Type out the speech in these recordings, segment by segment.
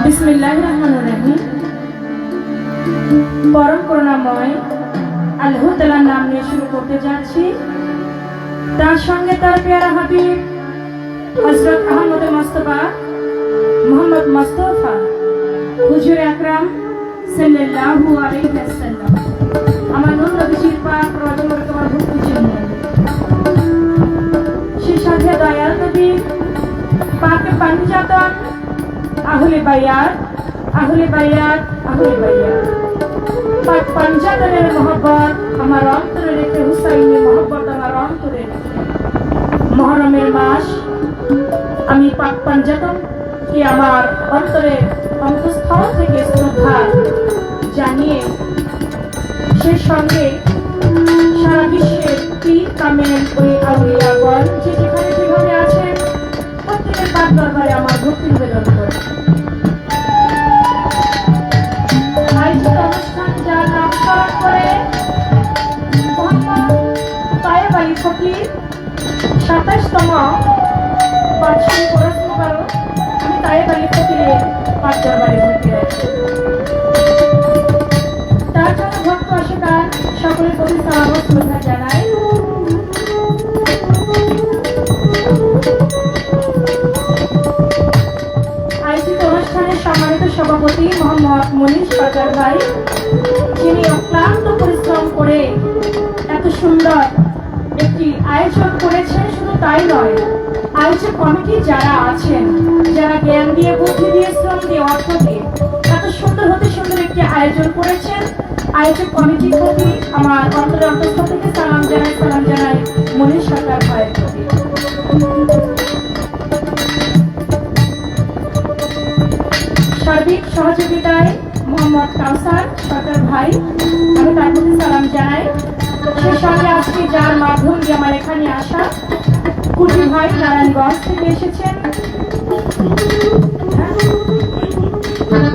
बिस्मिल्लाहिर्रहमानिर्रहीम। परम करुणामय আল্লাহ তাআলার নাম নিয়ে শুরু করতে যাচ্ছি। তার সঙ্গে তার প্যারা হাবিব হযরত আহমদ মুস্তাফা মুহাম্মদ মুস্তাফা হুজুর আকরাম সাল্লাল্লাহু আলাইহি ওয়াসাল্লাম আমার নূর নবীর পাক রজমর কমার ভক্তি জন্য সেই সাথে দয়াল নবী পাকে পাঞ্জাতন আহলে বায়াত আহলে বায়াত আহলে বায়াত পাক পাঞ্জাতনের মহব্বত আমার অন্তরে রেখে হুসাইনি মহব্বত আমার অন্তরে রেখে মুহররমের মাস আমি পাক পাঞ্জাতন কি আমার অন্তরে অন্তঃস্থল থেকে শ্রদ্ধা জানিয়ে সেই সঙ্গে সারা বিশ্বের পীর কামেল ওই আউলিয়াগণ যে যেখানে যেভাবে আছেন প্রত্যেকের পাক দরবারে আমার ভক্তি নিবেদন করে অনুষ্ঠান যার নামকরণ করে মোহাম্মদ তায়েব আলী ফকির ২৭তম বার্ষিক পুরস্কার আমি তায়েব আলী ফকিরের পাক দরবারে ভর্তি আছি। প্রণাম ও শ্রদ্ধা জানাই। আয়োজিত অনুষ্ঠানের সম্মানিত সভাপতি মোহাম্মদ মনীষ সরকার ভাই, যিনি অক্লান্ত পরিশ্রম করে এত সুন্দর একটি আয়োজন করেছেন। শুধু তাই নয়, আয়োজক কমিটি যারা আছেন, যারা জ্ঞান দিয়ে, বুদ্ধি দিয়ে, শ্রম দিয়ে, অর্থ দিয়ে এত সুন্দর হতে সুন্দর একটি আয়োজন করেছেন, আয়োজক কমিটির প্রতি আমার অন্তরের অন্তঃস্থল থেকে সালাম জানাই মনীষ সরকার ভাইয়ের প্রতি। সার্বিক সহযোগিতায় মোহাম্মদ কাউসার সরকার ভাই, আমি তার প্রতি সালাম জানাই। সেই সঙ্গে আজকে যার মাধ্যম দিয়ে আমার এখানে আসা কুটি ভাই নারায়ণগঞ্জ থেকে এসেছেন,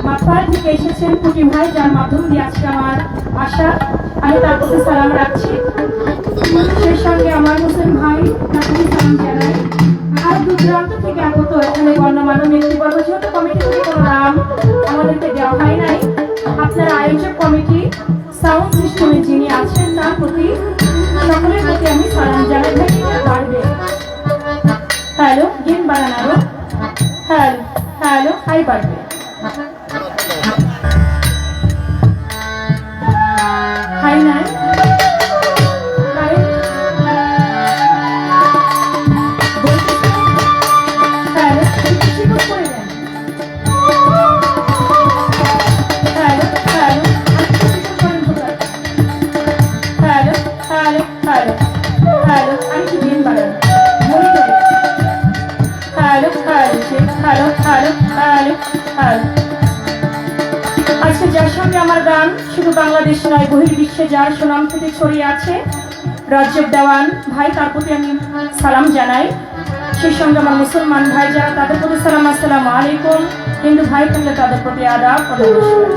মাথার থেকে এসেছেন কুটি ভাই, যার মাধ্যম দিয়ে আজকে আমার আসা, আমি তার প্রতি সালাম রাখছি। সেই সঙ্গে আমার হোসেন ভাই, তার প্রতি সালাম জানাই। আর দূর দূরান্ত থেকে আগত এখানে গণ্যমান্য ব্যক্তিবর্গ, যেহেতু কমিটি থেকে কোনো নাম আমাদেরকে দেওয়া হয় নাই, আপনারা আয়োজক কমিটি সাউন্ড সিস্টেমে যিনি আছেন তার প্রতি সকলের প্রতি আমি সালাম জানাই। থাকি বাড়বে হ্যালো গেম বানানো, হ্যালো হ্যালো হাই বাড়বে হাই নাই আজকে যার সঙ্গে আমার গান শুধু বাংলাদেশ নয়, বহির্বিশ্বে যার সুনাম থেকে ছড়িয়ে আছে, রাজ্জাক দেওয়ান ভাই, তার প্রতি আমি সালাম জানাই। সেই সঙ্গে আমার মুসলমান ভাই যারা, তাদের প্রতি সালাম, আসসালামু আলাইকুম। হিন্দু ভাই থাকলে তাদের প্রতি আদাব ও নমস্কার।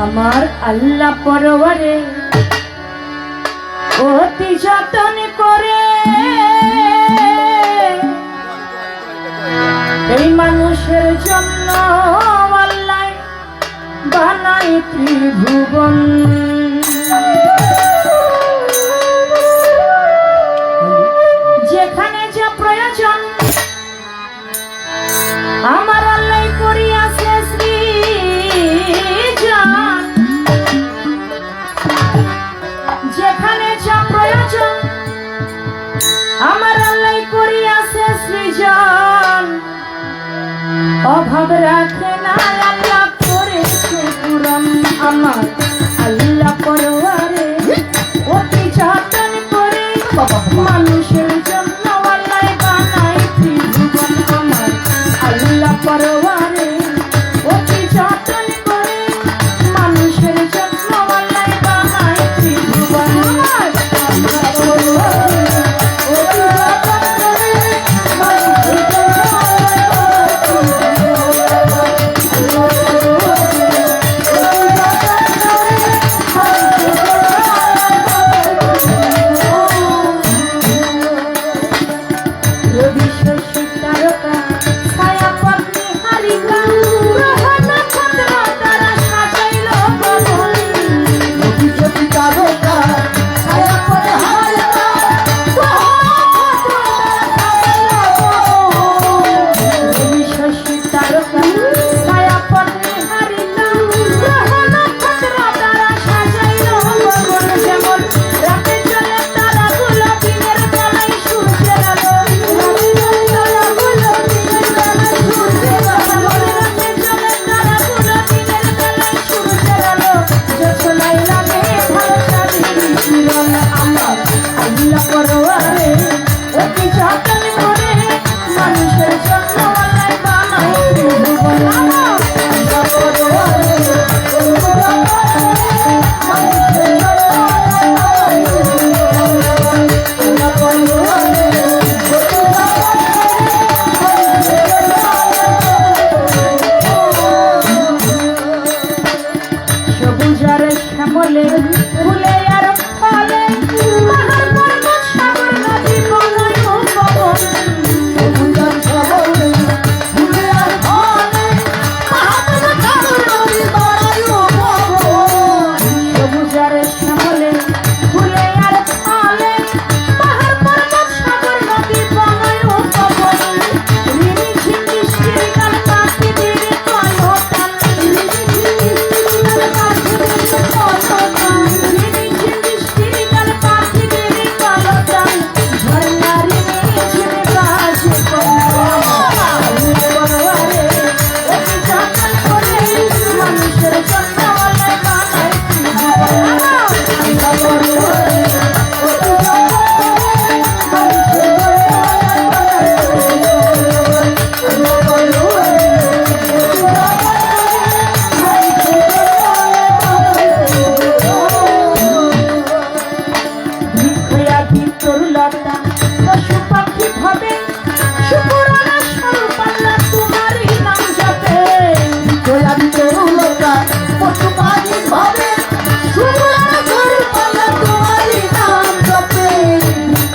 আমার আল্লাহ পরওয়ারে অতি যতন করে এই মানুষের জন্য আল্লাহ বানাই ত্রিভুবন। যেখানে যা প্রয়োজন আমার আল্লাহ করিয়াছে সৃজন, যেখানে যা প্রয়োজন আমার আল্লাহ করিয়াছে সৃজন। অভাব রাখে না আল্লাহ করেছে পূরণ। আমার আল্লাহ পরওয়ারে অতি যতন করে মানুষের জন্য আল্লাহ বানাই ত্রিভুবন। আমার আল্লাহ পরওয়ারে অতি যতন করে মানুষের জন্য আল্লাহ বানাই ত্রিভুবন। ফলে ফুলে আর ফলে পাহাড় পর্বত সাগর নদী বনয় পবন সবুজার সবলে ফুলে আর ফলে পাহাড় সাগর নদী বনয় পবন সবুজার শ্যামলে ফুলে আর ফলে পাহাড় পর্বত সাগর নদী বনয় পবন রিমি ঝিম বৃষ্টির গান পাখিদের কলতান রিমি ঝিম বৃষ্টির গান পাখিদের কলতান ঝর্ণা রিমি ঝিম বাজে বনবারে অতি যতন করে মানুষের জন্য বলে বানাই লতা পশু পাখি ভাবে সুপুরানা স্বরূপাল্লা তোমারই নাম জপে গোলাপি তরুলতা পশু পাখি ভাবে সুপুরানা স্বরূপাল্লা তোমারই নাম জপে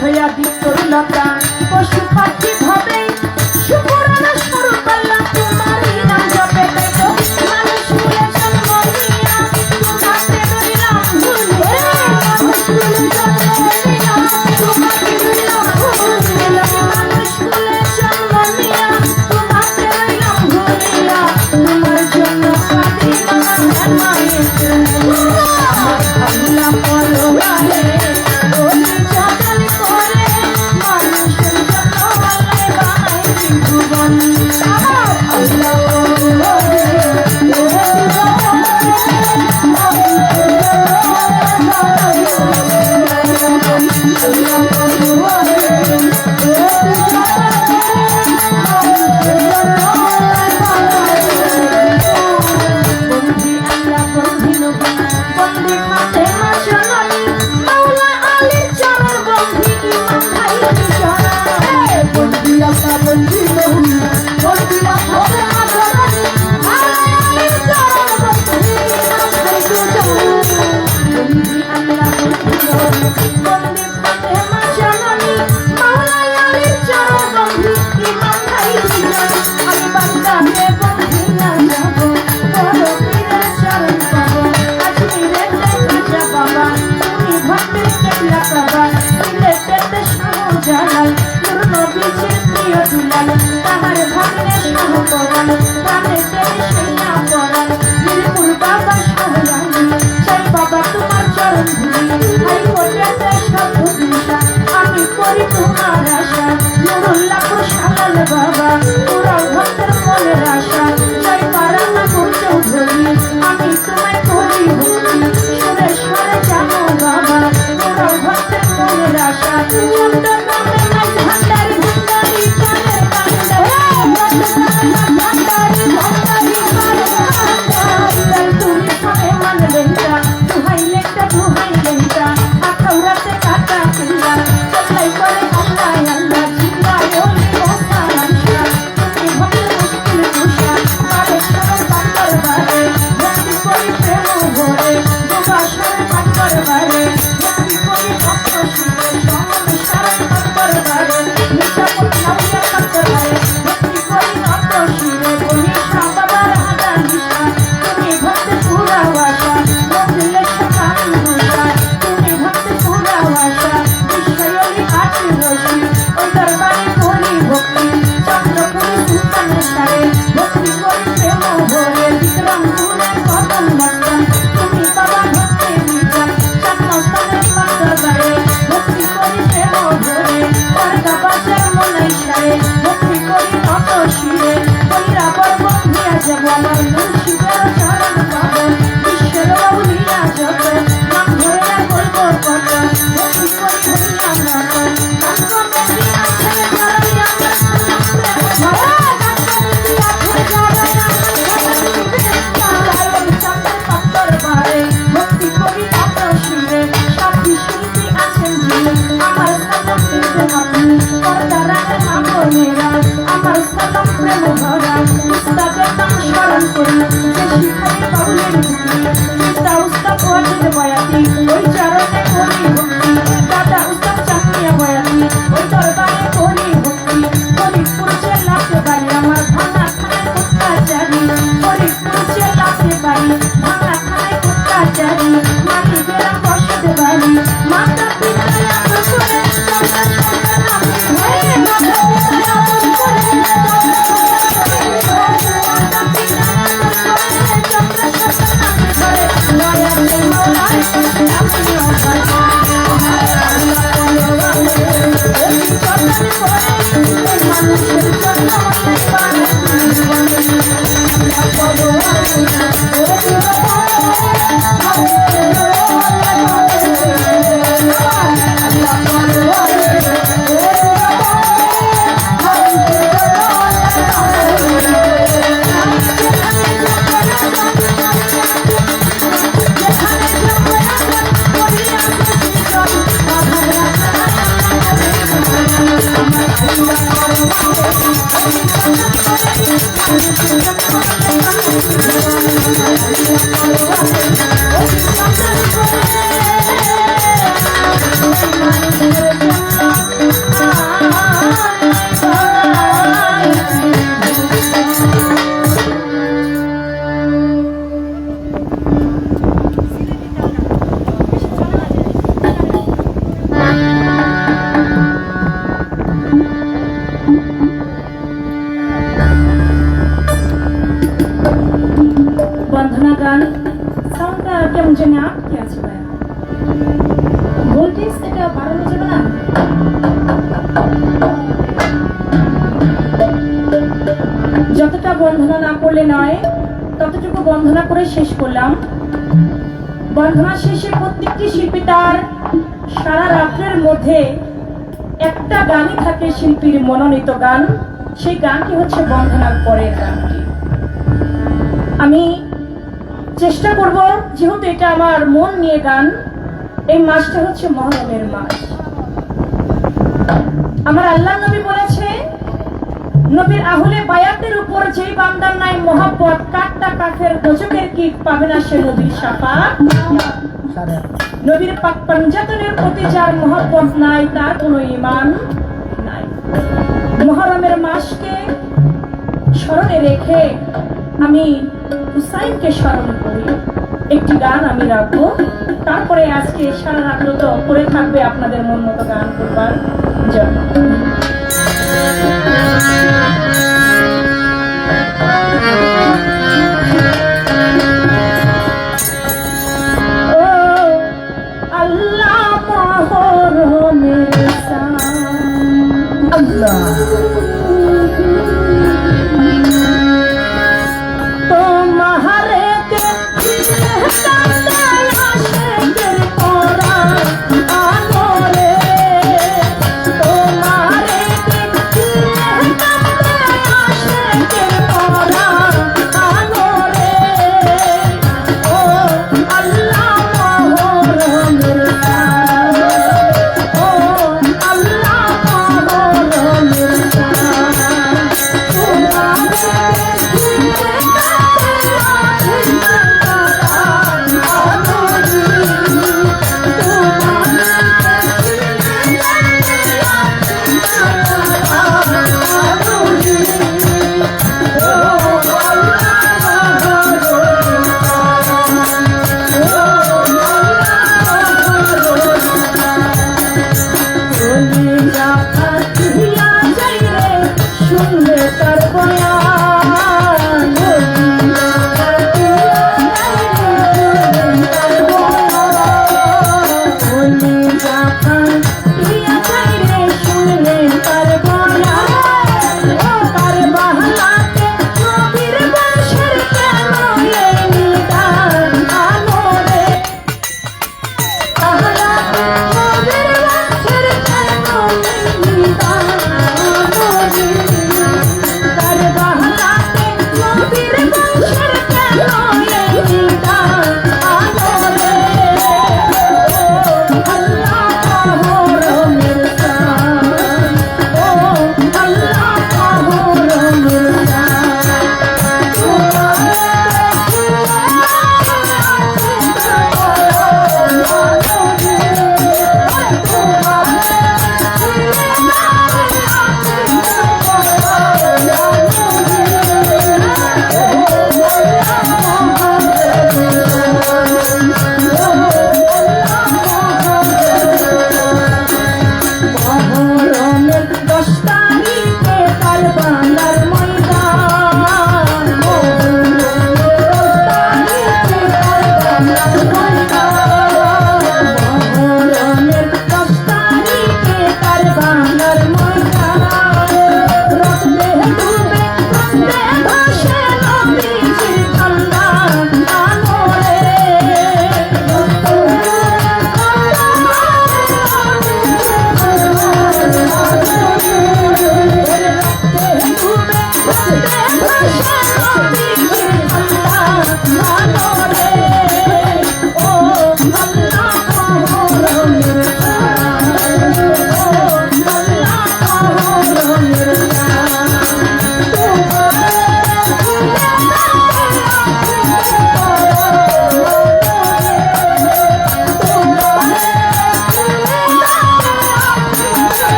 হইয়া দিতর লতা পশু পাখি ভাবে সুপুরানা স্বরূপাল্লা তোমারই নাম জপে তাই তো মানুষ বলে জন্ম নিয়া তোমাকে রইলাম ভুলে মানুষ বলে জন্ম নিয়া তোমাকে রইলাম ভুলিয়া মানুষ বলে জন্ম নিয়া তোমাকে রইলাম ভুলিয়া তোমার জন্য কাঁদি না মায়ের আল্লাহ পরবারে অতি যতন করে মানুষের জন্য আল্লাহ বানাই জীবন আল্লাহ বন্ধি আল্লাহ বন্ধি নবী বন্ধি মাঝে মাঝে নবী মাওলা আলীর চরণ বন্ধি ইমাম ভাই বিজনা বন্দি আল্লাহ বন্দি নবী বন্দি মাথা মাথা নবী মাওলা আলীর চরণ বন্ধি ইমাম ভাই বিজনা বন্ধি আল্লাহ বন্ধি নবী বন্ধি মাঝে মাঝে ট্রেনে আটকে আছে ভাইয়া। ভোল্টেজ এটা বাড়ানো যাবে না? যতটা বন্ধনা না করলে নয় ততটুকু বন্ধনা করে শেষ করলাম। বন্ধনা শেষে প্রত্যেকটি শিল্পী তার সারা রাত্রের মধ্যে একটা গানই থাকে শিল্পীর মনোনীত গান, সেই গানটি হচ্ছে বন্ধনার পরের গানটি। আমি চেষ্টা করব, যেহেতু এটা আমার মন নিয়ে গান, এই মাসটা হচ্ছে মহরমের মাস। আমার আল্লাহ নবী বলেছে, নবীর আহলে বায়াতের উপর যেই বান্দার নাই মহব্বত, কাঠটা কাঠের দোজখের কীট পাবে না সে নবীর শাফাত। নবীর পাক পাঞ্জাতনের প্রতি যার মহব্বত নাই তার কোনো ঈমান নাই। মুহররমের মাসকে স্মরণে রেখে আমি হুসাইনকে স্মরণ করি, একটি গান আমি রাখবো। তারপরে আজকে সারা রাত্র তো করে থাকবে আপনাদের মন মতো গান করবার জন্য। ও আল্লাহ মহরমের শান, আল্লাহ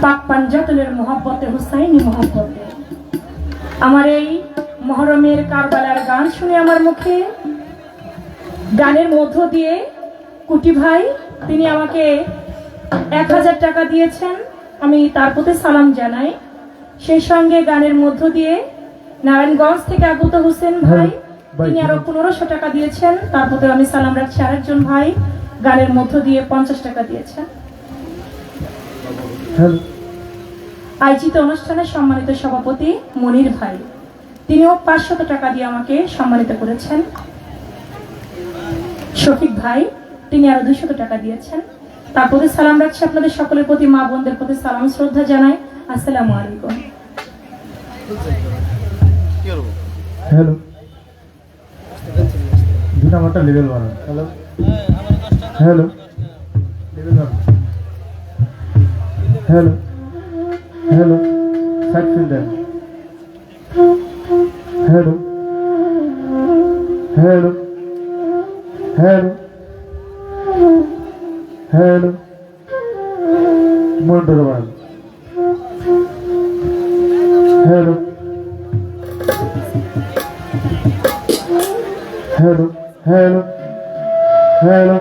পাক পাঞ্জাতনের মহব্বতে হুসাইনি মহব্বতে আমার এই মহরমের কারবালার গান শুনে আমার মুখে গানের মধ্য দিয়ে কুটি ভাই তিনি আমাকে 1000 টাকা দিয়েছেন, আমি তার প্রতি সালাম জানাই। সেই সঙ্গে গানের মধ্য দিয়ে নারায়ণগঞ্জ থেকে আগত হোসেন ভাই তিনি আরো 1500 টাকা দিয়েছেন, তার প্রতি আমি সালাম রাখছি। আরেকজন ভাই গানের মধ্য দিয়ে 50 টাকা দিয়েছেন। আয়োজিত অনুষ্ঠানের সম্মানিত সভাপতি মনির ভাই তিনিও 500 টাকা দিয়ে আমাকে সম্মানিত করেছেন। শফিক ভাই তিনি আরো 200 টাকা দিয়েছেন, তার প্রতি সালাম রাখছি। আপনাদের সকলের প্রতি, মা বোনদের প্রতি সালাম শ্রদ্ধা জানাই। আসসালামু আলাইকুম। হ্যালো, দুটো আমারটা লেভেল বানান। হ্যালো হ্যালো, লেভেল বানান। হ্যালো হ্যালো, সাইড ফিল দেন। Hello hello hello hello, monitor বানান। Hello hello hello hello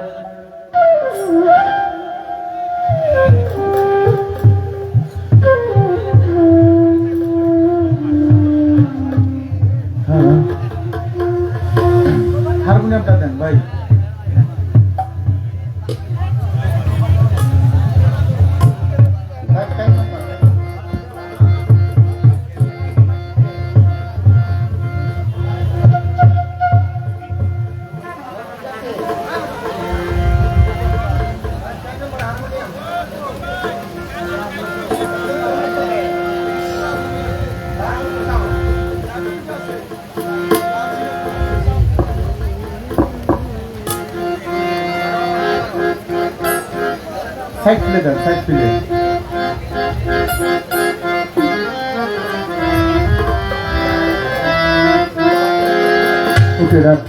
side ফেলে দেন, সাইড ফেলে। ওকে রাখ।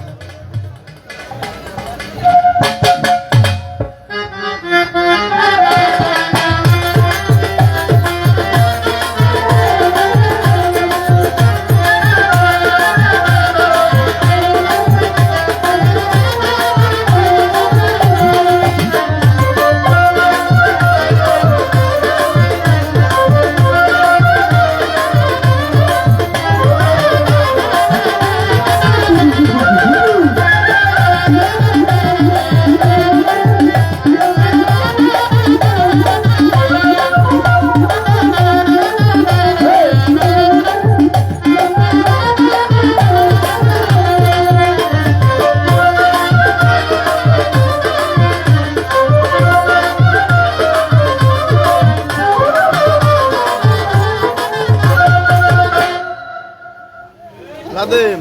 নাদিম,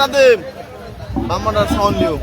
নাদিম, আমার সাউন্ড নিও।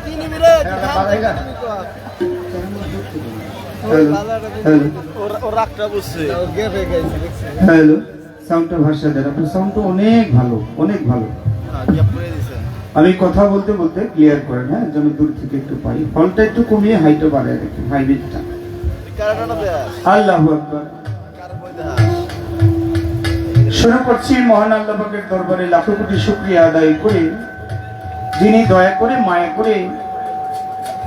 কি নিবি রে ও রাগটা বুঝছে হ্যালো সাউন্ডটা ভাষা দেন আপনার সাউন্ডটা অনেক ভালো অনেক ভালো আমি কথা বলতে বলতে ক্লিয়ার করেন হ্যাঁ যেন দূর থেকে একটু পাই ফলটা একটু কমিয়ে হাইটটা বাড়ায় রাখেন হাইব্রিডটা আল্লাহু আকবার শুরু করছি মহান আল্লাহ পাকের দরবারে লাখো কোটি শুকরিয়া আদায় করে যিনি দয়া করে মায়া করে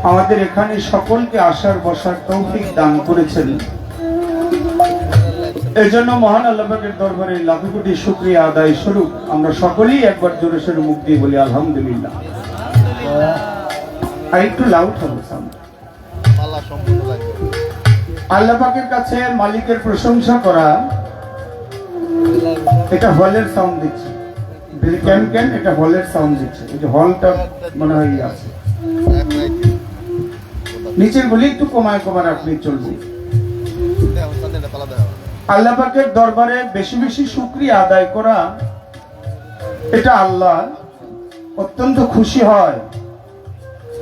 আমাদের এখানে সকলকে আসার বসার তৌফিক দান করেছেন এজন্য মহান আল্লাহ পাকের দরবারে লাখো কোটি শুকরিয়া আদায় স্বরূপ আমরা সকলেই একবার জোরে সোরে মুখ দিয়ে বলি আলহামদুলিল্লাহ। আর একটু লাউড হবে সাউন্ড। আল্লাহ পাকের কাছে মালিকের প্রশংসা করা এটা হলের সাউন্ড দিচ্ছে ক্যান ক্যান এটা হলের সাউন্ড দিচ্ছে এই যে হলটা মনে হয় আছে নিচের গুলি একটু কমায় কমায় রাখলে চলবে। আল্লাহ পাকের দরবারে বেশি বেশি শুকরিয়া আদায় করা এটা আল্লাহ অত্যন্ত খুশি হয়।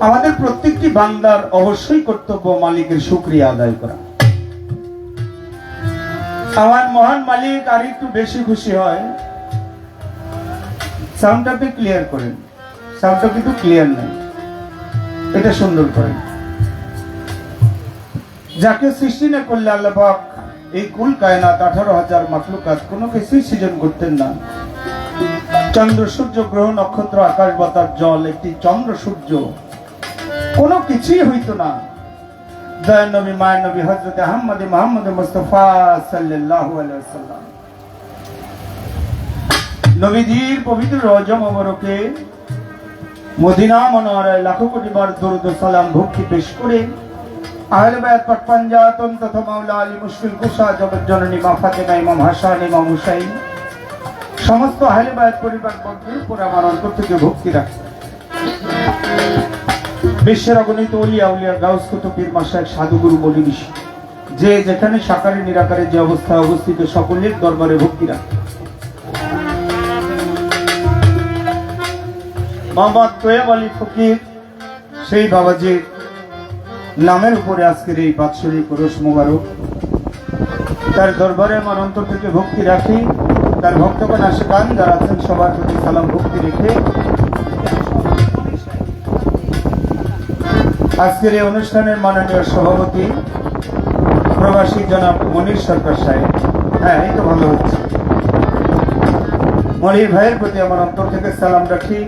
আমাদের প্রত্যেকটি বান্দার অবশ্যই কর্তব্য মালিকের শুকরিয়া আদায় করা। আমার মহান মালিক আর একটু বেশি খুশি হয়। সাউন্ডটাকে ক্লিয়ার করেন, সাউন্ডটা কিন্তু ক্লিয়ার নাই, এটা সুন্দর করেন। যাকে সৃষ্টি না করলে আল্লাহ পাক এই কুল কায়নাত 18,000 মাখলুকাত কোনো কিছুই সৃজন করতেন না। চন্দ্র সূর্য গ্রহ নক্ষত্র আকাশ বাতাস জল একটি চন্দ্র সূর্য কোনো কিছুই হইতো না। দয়ার নবী মায়ের নবী হযরত আহমদ মুহাম্মদ মুস্তাফা সাল্লাল্লাহু আলাইহি ওয়াসাল্লাম নবীজির পবিত্র রওজা মোবারকে মদিনা মনোয়ারায় লাখো কোটি বার দরুদ ও সালাম ভক্তি পেশ করে আহলে বায়াত পাক পাঞ্জাতন তথা মাওলা আলী মুশকিল কুশা জগৎ জননী মা ফাতেমা ইমাম হাসান ইমাম হুসাইন সমস্ত আহলে বায়াত পরিবার বর্গের উপর আমার অন্তর থেকে ভক্তি রাখছে। বিশ্বের অগণিত ওলিয়া উলিয়া গাউস কুতুব পীর মাশায়েখ সাধুগুরু বলি বিশ্ব যে যেখানে সাকারে নিরাকারে যে অবস্থায় অবস্থিত সকলের দরবারে ভক্তি রাখে। মোহাম্মদ তোয়েব আলী ফকির সেই বাবাজির নামের উপরে আজকের এই বাৎসরিক ওরস মোবারক, তার দরবারে আমার অন্তর থেকে ভক্তি রাখি। তার ভক্তগণ আশিকান যারা আছেন সবার প্রতি সালাম ভক্তি রেখে আজকের এই অনুষ্ঠানের মাননীয় সভাপতি প্রবাসী জনাব মনির সরকার সাহেব, হ্যাঁ এই তো ভালো হচ্ছে, মনির ভাইয়ের প্রতি আমার অন্তর থেকে সালাম রাখি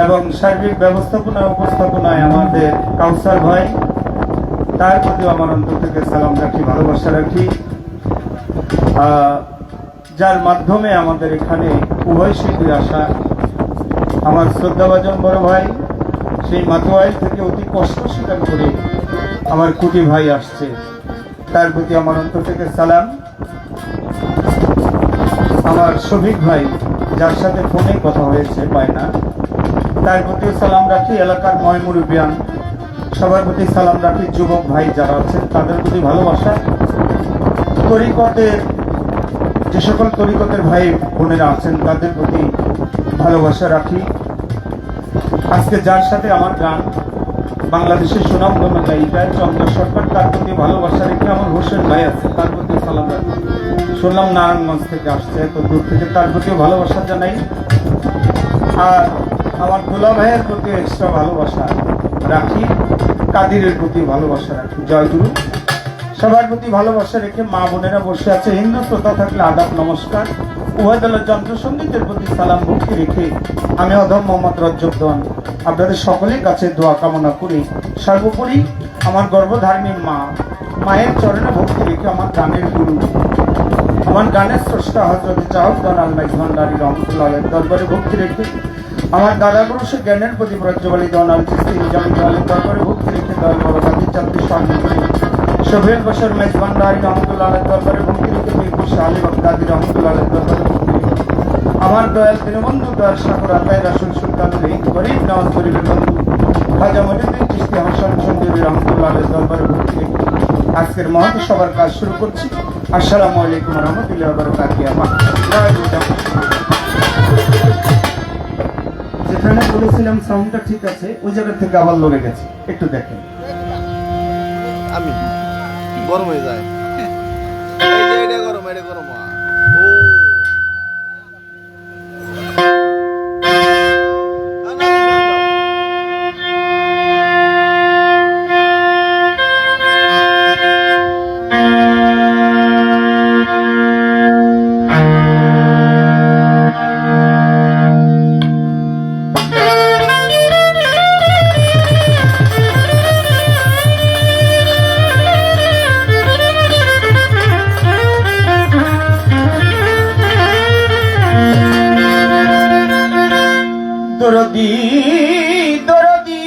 এবং সার্বিক ব্যবস্থাপনা উপস্থাপনায় আমাদের কাউসার ভাই তার প্রতিও আমার অন্তর থেকে সালাম রাখি, ভালোবাসা রাখি, যার মাধ্যমে আমাদের এখানে উভয় শিল্পীর আসা আমার শ্রদ্ধাভাজন বড় ভাই সেই মাতোয়াইল থেকে অতি কষ্ট স্বীকার করে আমার কুটি ভাই আসছে, তার প্রতি আমার অন্তর থেকে সালাম। আমার শফিক ভাই যার সাথে ফোনে কথা হয়েছে পায় না, তার প্রতিও সালাম রাখি। এলাকার ময় মুরব্বিয়ান সবার প্রতি সালাম রাখি। যুবক ভাই যারা আছেন তাদের প্রতি ভালোবাসা। তরিকতের যে সকল তরিকতের ভাই বোনেরা আছেন তাদের প্রতি ভালোবাসা রাখি। আজকে যার সাথে আমার গান বাংলাদেশের সুনামধন্য গায়িকা চন্দ্র সরকার, তার প্রতি ভালোবাসা রেখে আমার হোসেন ভাই আছে তার প্রতি সালাম রাখি। শুনলাম নারায়ণগঞ্জ থেকে আসছে এত দূর থেকে, তার প্রতিও ভালোবাসা জানাই। আর আমার দুলা ভাইয়ের প্রতি এক্সট্রা ভালোবাসা রাখি, কাদিরের প্রতি ভালোবাসা রাখি। জয়গুরু সবার প্রতি ভালোবাসা রেখে মা বোনেরা বসে আছে, হিন্দু শ্রোতা থাকলে আদাব নমস্কার। উভয় দলের যন্ত্রসঙ্গীতের প্রতি সালাম ভক্তি রেখে আমি অধম মোহাম্মদ রজ্জব দেওয়ান আপনাদের সকলের কাছে দোয়া কামনা করি। সর্বোপরি আমার গর্ভধারিণী মায়ের চরণে ভক্তি রেখে আমার গানের গুরু আমার গানের স্রষ্টা হযরত চাহুদ্দান আল মাইজ ভান্ডারী রহমতুল্লাহ আলাইহির দরবারে ভক্তি রেখে আমার দাদা পুরুষ জ্ঞানের প্রতি ব্রজবালী দেওয়ান আল চিস্তি নিজামী আলীর দরবারে ভক্তি রেখে দয়াল বাবা গান্ধী চাঁদকে স্মরণ করে শোভেল বসর মেজ ভান্ডারী রহমতুল্লাহ আলাইহির দরবারে ভক্তি রেখে মিরপুর শাহ আলী বাগদাদী রহমতুল্লাহ আলাইহির দরবারে ভক্তি রেখে আমার দয়াল দীনবন্ধু দয়াল সাগর আতায় রাসূল সুলতানুল হিন্দ গরিব নওয়াজ গরিবের বন্ধু খাজা মঈনুদ্দিন চিশতি হাসান সঞ্জীবী রহমতুল্লাহ আলাইহির দরবারে ভক্তি রেখে আজকের মহৎ সবার কাজ শুরু করছি। আসসালামু আলাইকুম ওয়া রাহমাতুল্লাহি ওয়া বারাকাতুহু। যেখানে যেখানে বলেছিলাম সাউন্ডটা ঠিক আছে ওই জায়গা থেকে আবার লড়ে গেছে, একটু দেখেন। আমি গরম হয়ে যায় এটা গরম ও দরদি দরদি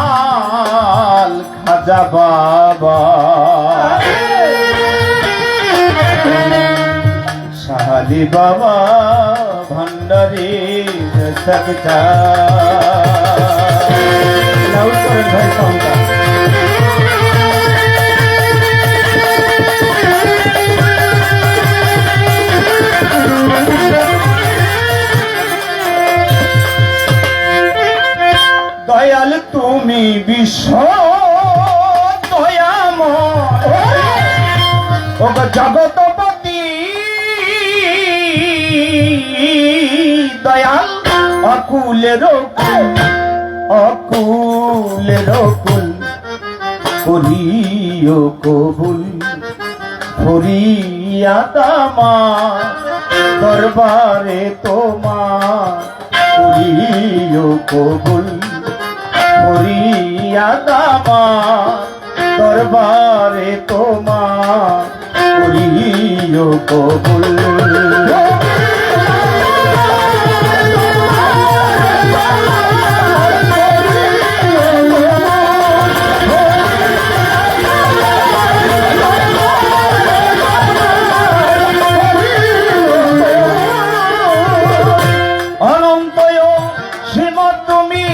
দয়াল খাজা বাবা শাহালি বাবা ভান্ডারি সবটা লাউড করেন ভাই সাউন্ডটা। দয়াল তুমি বিশ্ব দয়াময় ও জগতপতি দয়াল অকুলের অকুলের কুল করিও কবুল ফরিয়াদামা দরবারে তোমার করিও কবুল ফরিয়াদামা দরবারে তোমার করিও কবুল। অনন্তয় শ্রীমৎ তুমি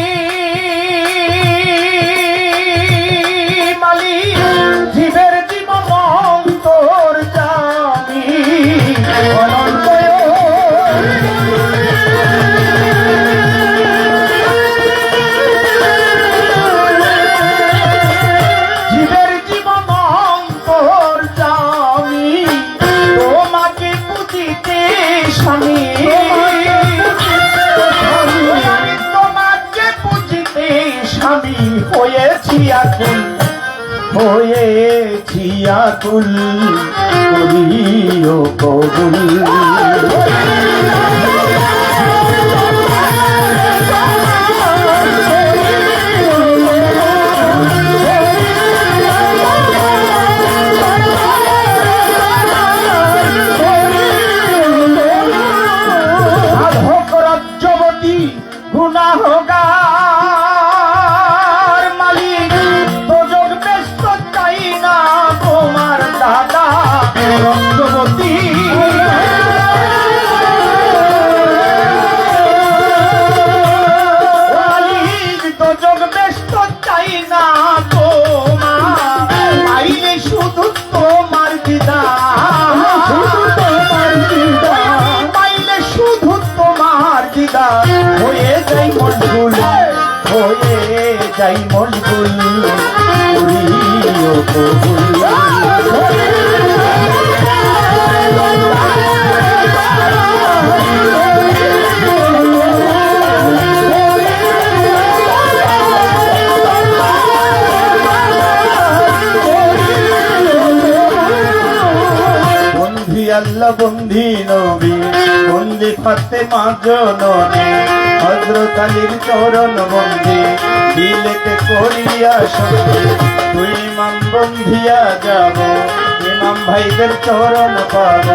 জীবের জীবন অন্তর জানি অনন্তয় জীবের জীবন অন্তর জানি তোমাকে পুজিতে স্বামী তোমাকে পুজিতে স্বামী হয়েছি আকুল হয়েছি আকুল করিও কবুল। সাধক রাজ্যবতী গুনাহগার মালিক তোজক ব্যস্ত চাই না তোমার দাদা রাজ্যবতী মালিক তোজক ব্যস্ত চাই না তোমার পাইলে শুধু তোমার দিদা পাইলে শুধু তোমার দিদা হয়ে যাই মশগুল হয়ে যাই মশগুল করিও কবুল। নবী বন্দি ফাতেমা জননী হযরত আলীর চরণ বন্দি দিলেতে করিয়া সঙ্গে তুই ইমাম বন্ধিয়া যাব ইমাম ভাইদের চরণ পাব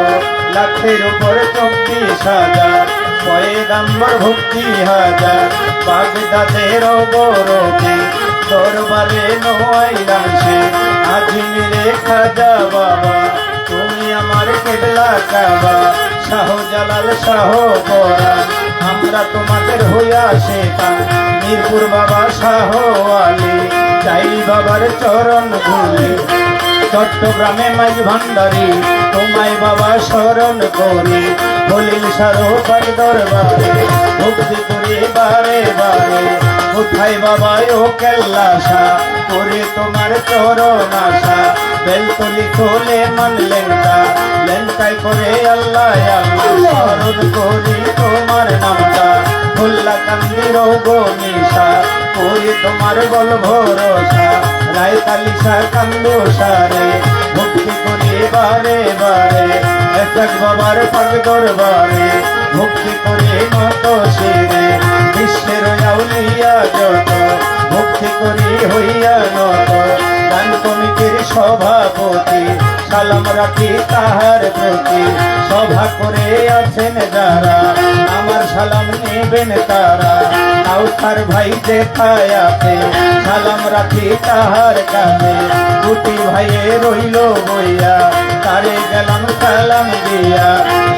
লাখের উপর 24,000 পয়গাম্বর ভক্তি হাজার বাগদাদের বরতি দরবারে নয়লাম সে আজমিরে খাজা বাবা তুমি আমার কেবলা কাবা শাহজালাল শাহ পরাণ আমরা তোমাদের হইয়া শেখান মিরপুর বাবা শাহ আলী চাই বাবার চরণ ধুলি চট্টগ্রামে মাইজ ভান্ডারি তোমায় বাবা স্মরণ করি হলিল সারোবার দরবারে ভক্তি করি বারে বারে কোথায় বাবা ও কেল্লাসা করে তোমার চরণ আশা বেলতলি তোলে মান লেনটাই করে আল্লাহ আল্লাহ স্মরণ করি তোমার নামটা ভোল্লা কান্দির গনিশা করি তোমার বল ভরসা রায় কালিশা কান্দোসারে ভক্তি করি বারে বারে এসক বাবার পাক দরবারে ভক্তি করি মত শিরে বিশ্বের আউলিয়া যত ভক্তি করি হইয়া নত গান কমিটির সভাপতি সালাম রাখি তাহার প্রতি সভা করে আছেন যারা আমার সালাম নেবেন তারা আউসার ভাই যেথায় আছে সালাম রাখি তাহার কাছে দুটি ভাইয়ে রইল বইয়া তারে গেলাম সালাম দিয়া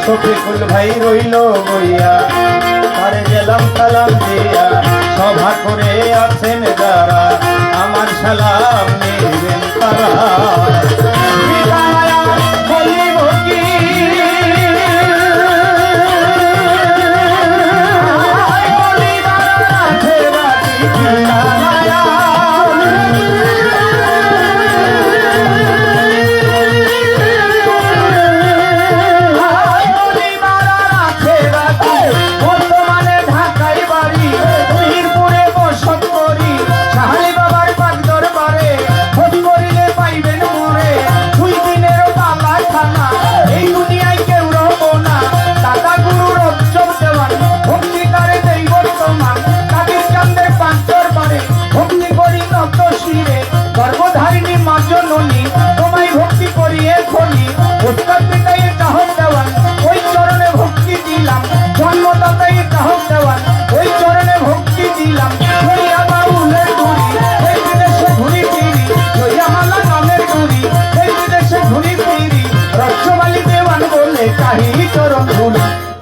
শফিকুল ভাই রইল বইয়া তারে গেলাম সালাম দিয়া সভা করে আছেন যারা আমার সালাম নেবেন তারা বলিব কি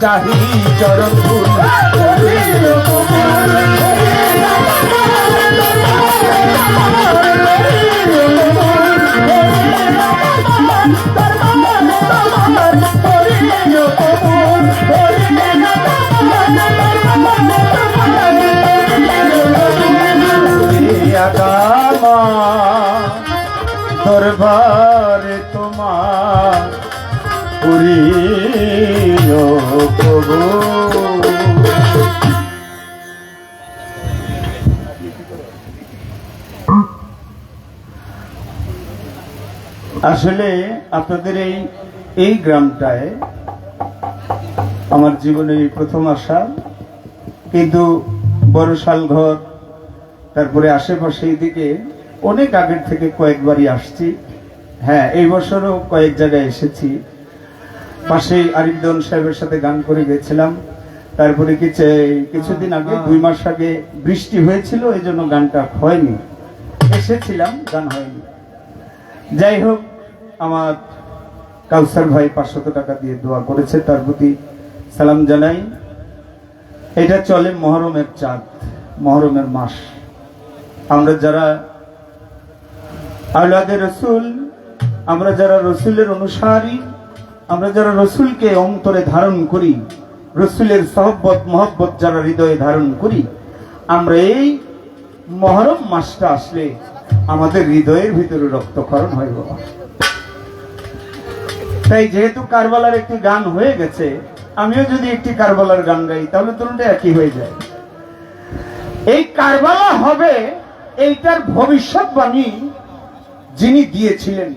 চাহি চরণ ফুল দরবার তোমার পুরিও প্রভু আসলে আপনাদের এই গ্রামটায় আমার জীবনের প্রথম আসা, কিন্তু বড়শাল ঘর তারপরে আশেপাশে এদিকে অনেক আগের থেকে কয়েকবারই আসছি। হ্যাঁ, এই বছরও কয়েক জায়গায় এসেছি। পাশে আরিফদন সাহেবের সাথে গান করে গেছিলাম। তারপরে কিছুদিন আগে 2 মাস আগে বৃষ্টি হয়েছিল, এই জন্য গানটা হয়নি। এসেছিলাম, গান হয়নি। যাই হোক, আমার কাউসার ভাই 500 টাকা দিয়ে দোয়া করেছে, তার প্রতি সালাম জানাই। এটা চলে মহরমের চাঁদ, মহরমের মাস। আমরা যারা আওলাদে রসুল, আমরা যারা রসুলের অনুসারী, আমরা যারা রসুলকে অন্তরে ধারণ করি, রসুলের সহবত মহব্বত যারা হৃদয়ে ধারণ করি, আমরা এই মহরম মাসটা আসলে আমাদের হৃদয়ের ভিতরে রক্তক্ষরণ হয় বাবা। তাই যেহেতু কারবালার একটি গান হয়ে গেছে, আমিও যদি একটি কারবালার গান গাই তাহলে তুলনাটা একই হয়ে যায়। এই কারবালা হবে, এইটার ভবিষ্যৎবাণী যিনি দিয়েছিলেন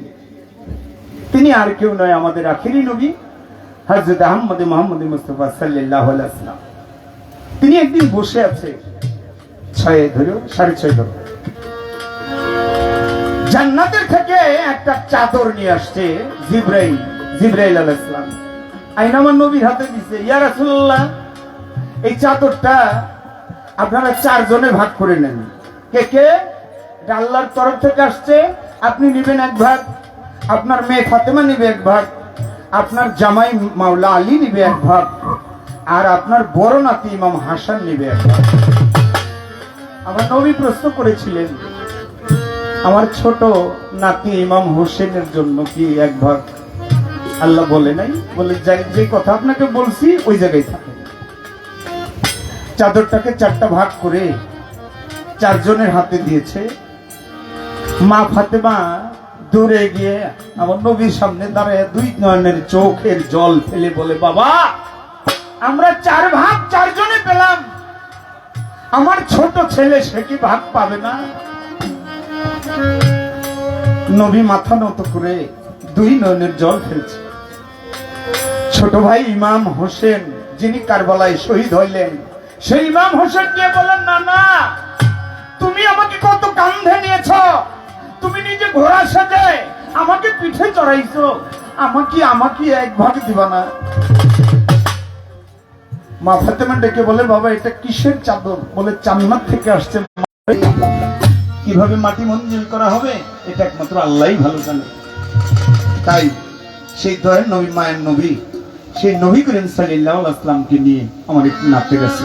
তিনি আর কেউ নয়, আমাদের আখিরি নবী হযরত আহমদ মুহাম্মদ মুস্তাফা সাল্লাল্লাহু আলাইহি ওয়াসাল্লাম। তিনি একদিন বসে আছে, 6:30 ধরো, জান্নাতের থেকে একটা চাদর নিয়ে আসছে জিবরাইল আলাইহিস সালাম। আইন আমার নবীর হাতে দিছে, ইয়া রাসূলুল্লাহ এই চাদরটা আপনারা 4 জনে ভাগ করে নেন। কে কে? এটা আল্লাহর তরফ থেকে আসছে, আপনি নেবেন 1 ভাগ, আপনার মেয়ে ফাতেমা নেবে 1 ভাগ, আপনার জামাই মাওলা আলী নেবে 1 ভাগ, আর আপনার বড় নাতি ইমাম হাসান নেবে 1 ভাগ। আমার নবী প্রশ্ন করেছিলেন, আমার ছোট নাতি ইমাম হোসেনের জন্য কি 1 ভাগ? আল্লাহ বলে নাই, বলে যে কথা আপনাকে বলছি ওই জায়গায় থাকে। চাদরটাকে 4টা ভাগ করে 4 জনের হাতে দিয়েছে। মা ফাতেমা দূরে গিয়ে আমার নবীর সামনে দাঁড়ায় 2 নয়নের চোখের জল ফেলে বলে, বাবা আমরা 4 ভাগ 4 জনে পেলাম, আমার ছোট ছেলে সে কি ভাগ পাবে না? নবী মাথা নত করে 2 নয়নের জল ফেলছে। ছোট ভাই ইমাম হোসেন যিনি কারবালায় শহীদ হইলেন, সেই ইমাম হোসেন গিয়ে বলেন, না না তুমি আমাকে কত কাঁধে নিয়েছ, তুমি নিজে ঘোড়া সাজে আমাকে পিঠে চড়াইছো, আমাকে 1 ভাগ দিবা না? মা ফাতেমা ডেকে বলে, বাবা এটা কিসের চাদর? বলে জান্নাত থেকে আসছে, কিভাবে মাটি মঞ্জুর করা হবে এটা একমাত্র আল্লাহই ভালো জানে। তাই সেই দয়ার নবী, মায়ের নবী, সেই নবী করিম সাল্লাল্লাহু আলাইহি ওয়াসাল্লামকে নিয়ে আমার একটু নাচতে গেছে।